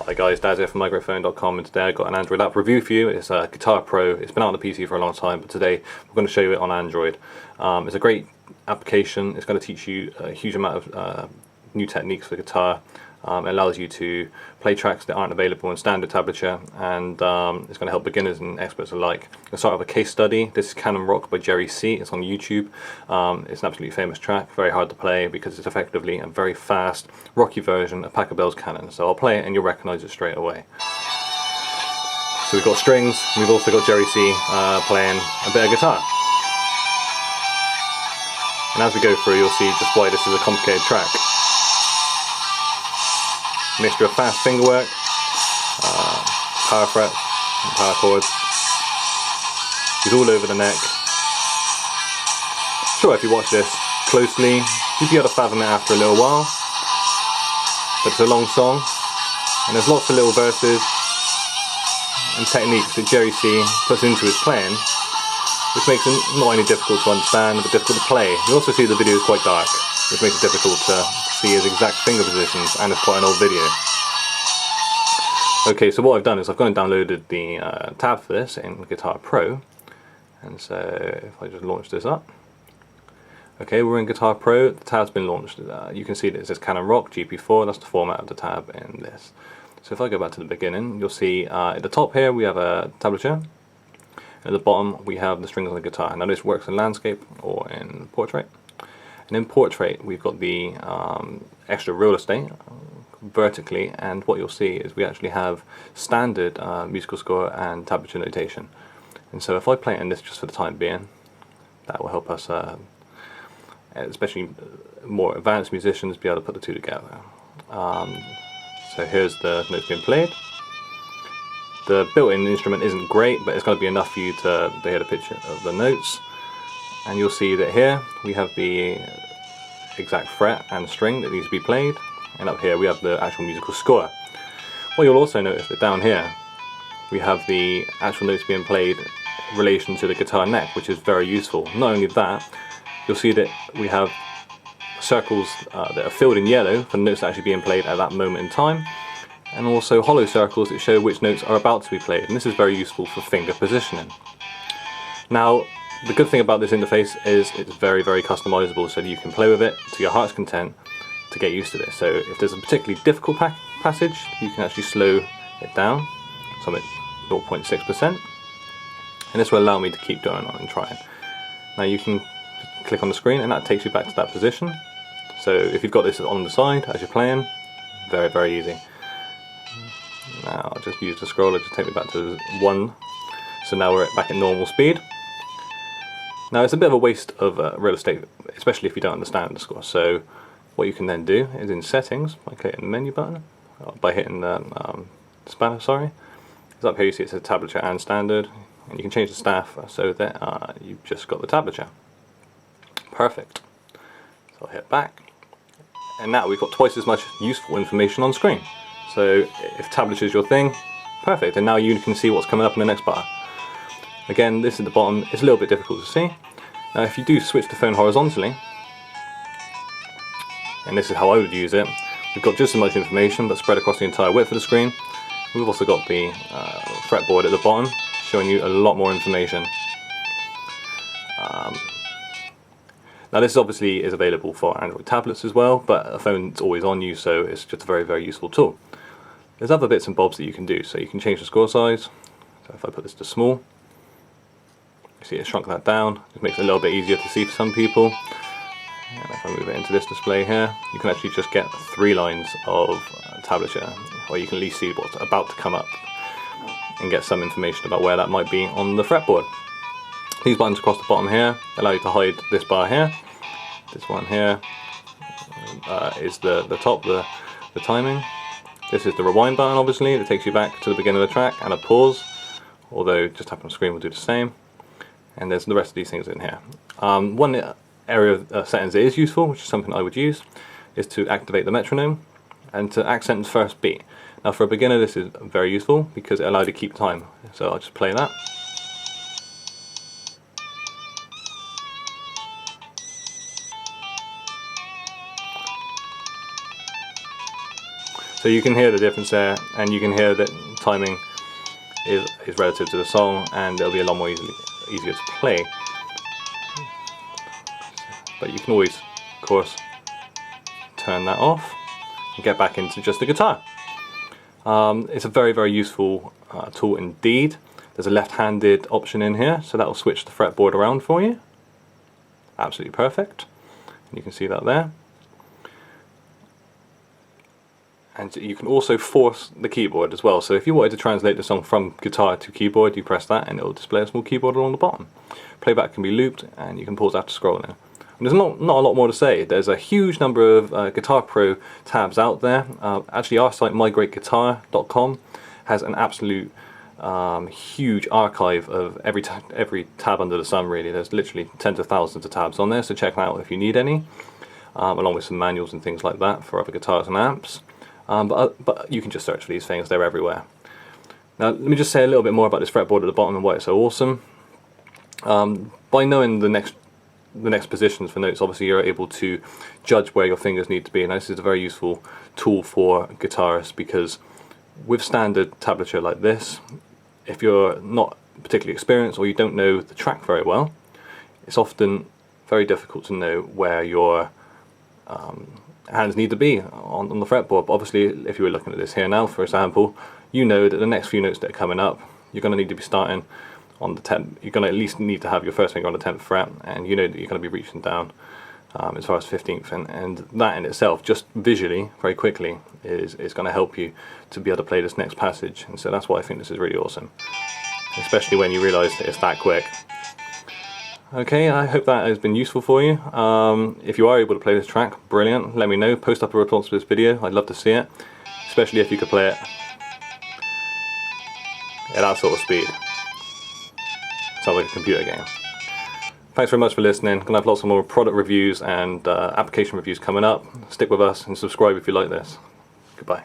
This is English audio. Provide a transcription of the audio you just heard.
Hi guys, Daz here from microphone.com, and today I've got an Android app review for you. It's a Guitar Pro. It's been out on the PC for a long time, but today we're going to show you it on Android. It's a great application. It's going to teach you a huge amount of new techniques for guitar. It allows you to play tracks that aren't available in standard tablature, and it's going to help beginners and experts alike. I'll start with a case study. This is Canon Rock by Jerry C. It's on YouTube. It's an absolutely famous track, very hard to play because it's effectively a very fast, rocky version of Pachelbel's Canon. So I'll play it and you'll recognise it straight away. So we've got strings, we've also got Jerry C playing a bit of guitar. And as we go through, you'll see just why this is a complicated track. Mixture of fast fingerwork, power frets, and power chords. He's all over the neck. Sure, if you watch this closely, you'll be able to fathom it after a little while. But it's a long song, and there's lots of little verses and techniques that Jerry C puts into his playing, which makes it not only difficult to understand, but difficult to play. You also see the video is quite dark, which makes it difficult to see his exact finger positions, and it's quite an old video. Okay, so what I've done is I've gone and downloaded the tab for this in Guitar Pro, and so if I just launch this up. Okay, we're in Guitar Pro, the tab's been launched. You can see that it says Canon Rock GP4, that's the format of the tab in this. So if I go back to the beginning, you'll see at the top here we have a tablature. At the bottom we have the strings on the guitar. Now this works in landscape or in portrait. And in portrait we've got the extra real estate vertically, and what you'll see is we actually have standard musical score and tablature notation. And so if I play it in this just for the time being, that will help us, especially more advanced musicians, be able to put the two together. So here's the notes being played. The built-in instrument isn't great, but it's going to be enough for you to hear the picture of the notes. And you'll see that here we have the exact fret and string that needs to be played, and up here we have the actual musical score. Well, you'll also notice that down here we have the actual notes being played in relation to the guitar neck, which is very useful. Not only that, you'll see that we have circles that are filled in yellow for the notes actually being played at that moment in time, and also hollow circles that show which notes are about to be played, and this is very useful for finger positioning. Now, the good thing about this interface is it's very, very customizable, so that you can play with it to your heart's content to get used to this. So if there's a particularly difficult passage, you can actually slow it down, so I'm at 0.6%, and this will allow me to keep going on and trying. Now you can click on the screen and that takes you back to that position. So if you've got this on the side as you're playing, very, very easy. Now I'll just use the scroller to take me back to 1, so now we're back at normal speed. Now it's a bit of a waste of real estate, especially if you don't understand the score. So what you can then do is in settings, by clicking the menu button, by hitting the spanner, sorry. It's up here you see it says tablature and standard, and you can change the staff so that you've just got the tablature. Perfect. So I'll hit back, and now we've got twice as much useful information on screen. So if tablature is your thing, perfect, and now you can see what's coming up in the next bar. Again, this at the bottom is a little bit difficult to see. Now if you do switch the phone horizontally, and this is how I would use it, we've got just as much information but spread across the entire width of the screen. We've also got the fretboard at the bottom showing you a lot more information. Now this obviously is available for Android tablets as well, but a phone's always on you, so it's just a very, very useful tool. There's other bits and bobs that you can do, so you can change the score size. So if I put this to small, you see it shrunk that down. It makes it a little bit easier to see for some people. And if I move it into this display here, you can actually just get 3 lines of tablature, or you can at least see what's about to come up and get some information about where that might be on the fretboard. These buttons across the bottom here allow you to hide this bar here. This one here is the top, the timing. This is the rewind button, obviously, that takes you back to the beginning of the track, and a pause, although just tapping on the screen will do the same. And there's the rest of these things in here. One area of settings that is useful, which is something I would use, is to activate the metronome and to accent the first beat. Now for a beginner this is very useful because it allows you to keep time. So I'll just play that. So So you can hear the difference there, and you can hear that timing is relative to the song, and it'll be a lot more easier to play. But you can always, of course, turn that off and get back into just the guitar. It's a very, very useful tool indeed. There's a left-handed option in here, so that will switch the fretboard around for you. Absolutely perfect. You can see that there. And you can also force the keyboard as well. So if you wanted to translate the song from guitar to keyboard, you press that and it will display a small keyboard along the bottom. Playback can be looped, and you can pause after scrolling. And there's not a lot more to say. There's a huge number of Guitar Pro tabs out there. Actually, our site, mygreatguitar.com, has an absolute huge archive of every tab under the sun, really. There's literally tens of thousands of tabs on there, so check that out if you need any, along with some manuals and things like that for other guitars and amps. But you can just search for these things, they're everywhere. Now let me just say a little bit more about this fretboard at the bottom and why it's so awesome. By knowing the next positions for notes, obviously you're able to judge where your fingers need to be, and this is a very useful tool for guitarists, because with standard tablature like this, if you're not particularly experienced or you don't know the track very well, it's often very difficult to know where your hands need to be on the fretboard. But obviously, if you were looking at this here now, for example, you know that the next few notes that are coming up, you're going to need to be starting on the 10th. You're going to at least need to have your first finger on the 10th fret, and you know that you're going to be reaching down as far as 15th, and that in itself, just visually, very quickly, is going to help you to be able to play this next passage. And so that's why I think this is really awesome, especially when you realise that it's that quick. Okay, I hope that has been useful for you. If you are able to play this track, brilliant. Let me know. Post up a response to this video. I'd love to see it, especially if you could play it at that sort of speed. Sounds like a computer game. Thanks very much for listening. Gonna have lots of more product reviews and application reviews coming up. Stick with us and subscribe if you like this. Goodbye.